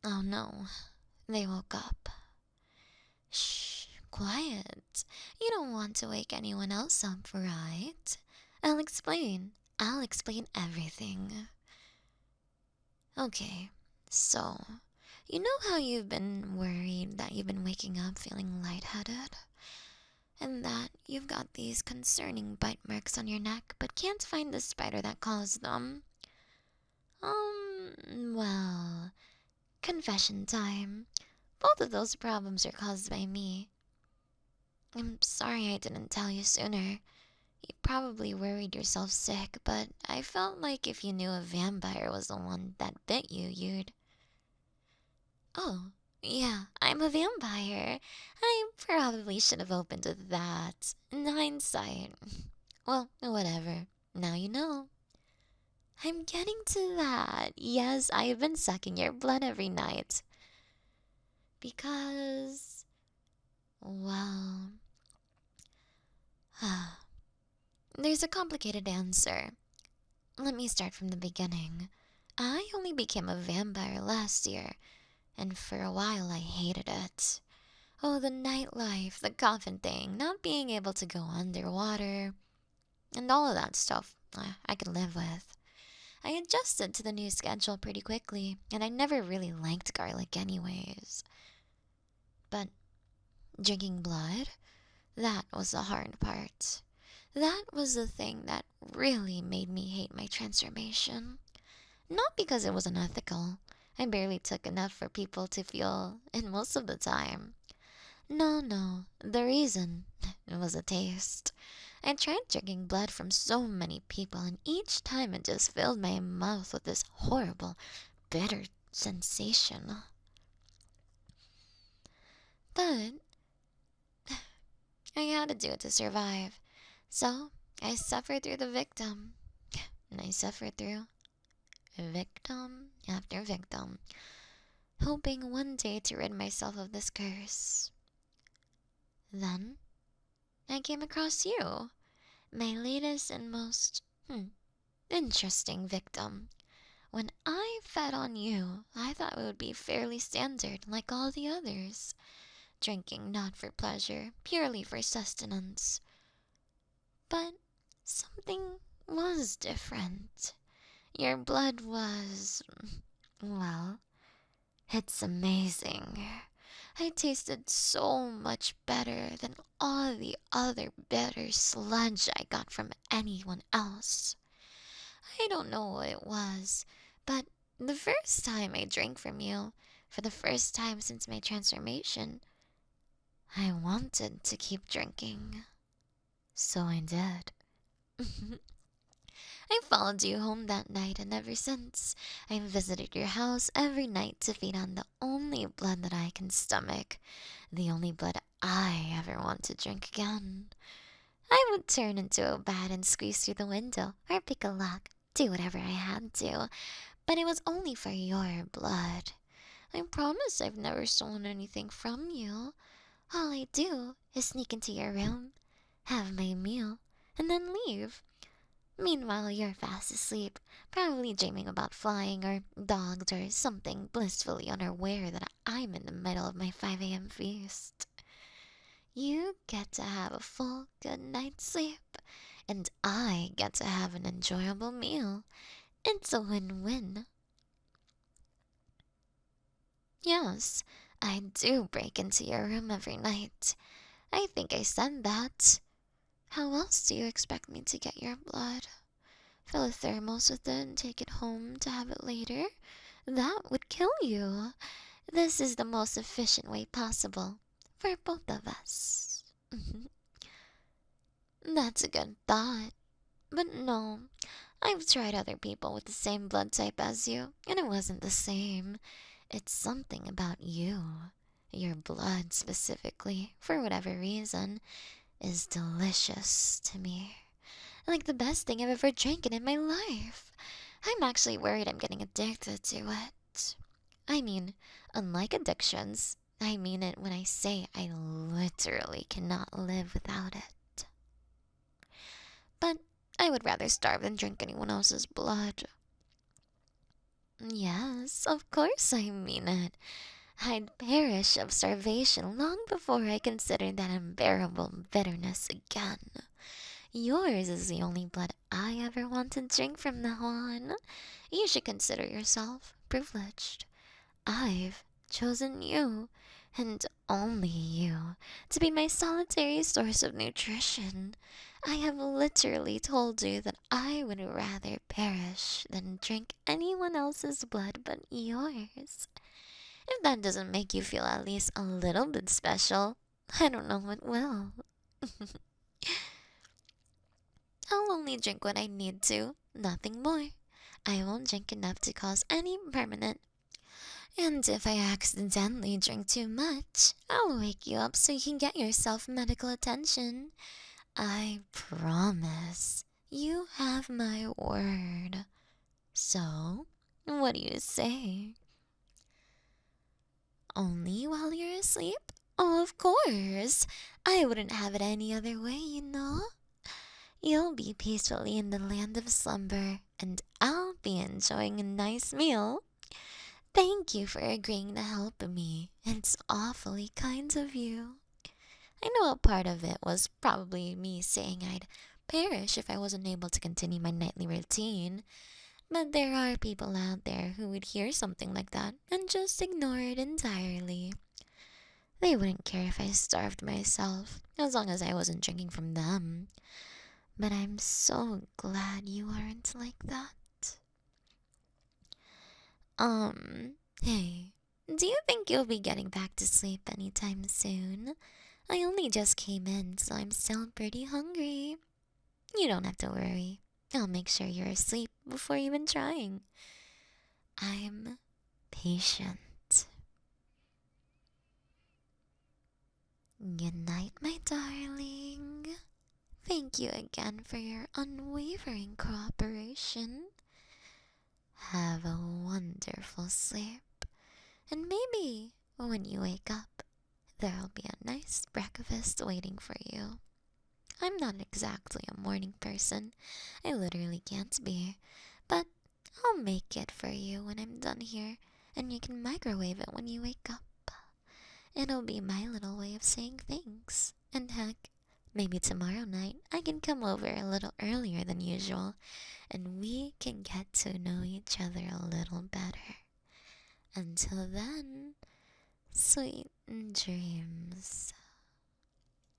Oh no, they woke up. Shh, quiet. You don't want to wake anyone else up, right? I'll explain. I'll explain everything. Okay, so, you know how you've been worried that you've been waking up feeling lightheaded? And that you've got these concerning bite marks on your neck but can't find the spider that caused them? Well, confession time. Both of those problems are caused by me. I'm sorry I didn't tell you sooner. You probably worried yourself sick, but I felt like if you knew a vampire was the one that bit you, you'd. Oh, yeah, I'm a vampire. I probably should have opened with that. In hindsight. Well, whatever. Now you know. I'm getting to that. Yes, I have been sucking your blood every night. Because, well, there's a complicated answer. Let me start from the beginning. I only became a vampire last year, and for a while I hated it. Oh, the nightlife, the coffin thing, not being able to go underwater, and all of that stuff I could live with. I adjusted to the new schedule pretty quickly, and I never really liked garlic anyways. But drinking blood, that was the hard part. That was the thing that really made me hate my transformation. Not because it was unethical. I barely took enough for people to feel it most of the time. No, no, the reason was a taste. I tried drinking blood from so many people, and each time it just filled my mouth with this horrible, bitter sensation. But I had to do it to survive. So I suffered through the victim, and I suffered through victim after victim, hoping one day to rid myself of this curse. Then I came across you, my latest and most interesting victim. When I fed on you, I thought it would be fairly standard like all the others, drinking not for pleasure, purely for sustenance. But something was different. Your blood was, well, it's amazing. I tasted so much better than all the other bitter sludge I got from anyone else. I don't know what it was, but the first time I drank from you, for the first time since my transformation, I wanted to keep drinking. So I did. I followed you home that night, and ever since, I visited your house every night to feed on the only blood that I can stomach, the only blood I ever want to drink again. I would turn into a bat and squeeze through the window, or pick a lock, do whatever I had to, but it was only for your blood. I promise I've never stolen anything from you. All I do is sneak into your room, have my meal, and then leave. Meanwhile, you're fast asleep, probably dreaming about flying or dogs or something blissfully unaware that I'm in the middle of my 5 a.m. feast. You get to have a full good night's sleep, and I get to have an enjoyable meal. It's a win-win. Yes, I do break into your room every night. I think I said that. How else do you expect me to get your blood? Fill a thermos with it and take it home to have it later? That would kill you. This is the most efficient way possible for both of us. That's a good thought. But no, I've tried other people with the same blood type as you, and it wasn't the same. It's something about you. Your blood, specifically, for whatever reason, is delicious to me. Like the best thing I've ever drinking in my life. I'm actually worried I'm getting addicted to it. I mean, unlike addictions, I mean it when I say I literally cannot live without it. But I would rather starve than drink anyone else's blood. Yes, of course I mean it. I'd perish of starvation long before I considered that unbearable bitterness again. Yours is the only blood I ever want to drink from now on. You should consider yourself privileged. I've chosen you, and only you, to be my solitary source of nutrition. I have literally told you that I would rather perish than drink anyone else's blood but yours. If that doesn't make you feel at least a little bit special, I don't know what will. I'll only drink what I need to, nothing more. I won't drink enough to cause any permanent. And if I accidentally drink too much, I'll wake you up so you can get yourself medical attention. I promise. You have my word. So, what do you say? Only while you're asleep? Oh, of course. I wouldn't have it any other way, you know. You'll be peacefully in the land of slumber, and I'll be enjoying a nice meal. Thank you for agreeing to help me. It's awfully kind of you. I know a part of it was probably me saying I'd perish if I wasn't able to continue my nightly routine, but there are people out there who would hear something like that and just ignore it entirely. They wouldn't care if I starved myself, as long as I wasn't drinking from them. But I'm so glad you aren't like that. Hey, do you think you'll be getting back to sleep anytime soon? I only just came in, so I'm still pretty hungry. You don't have to worry. I'll make sure you're asleep before even trying. I'm patient. Good night, my darling. Thank you again for your unwavering cooperation. Have a wonderful sleep, and maybe when you wake up, there'll be a nice breakfast waiting for you. I'm not exactly a morning person. I literally can't be. But I'll make it for you when I'm done here, and you can microwave it when you wake up. It'll be my little way of saying thanks. And heck, maybe tomorrow night I can come over a little earlier than usual, and we can get to know each other a little better. Until then, sweet dreams.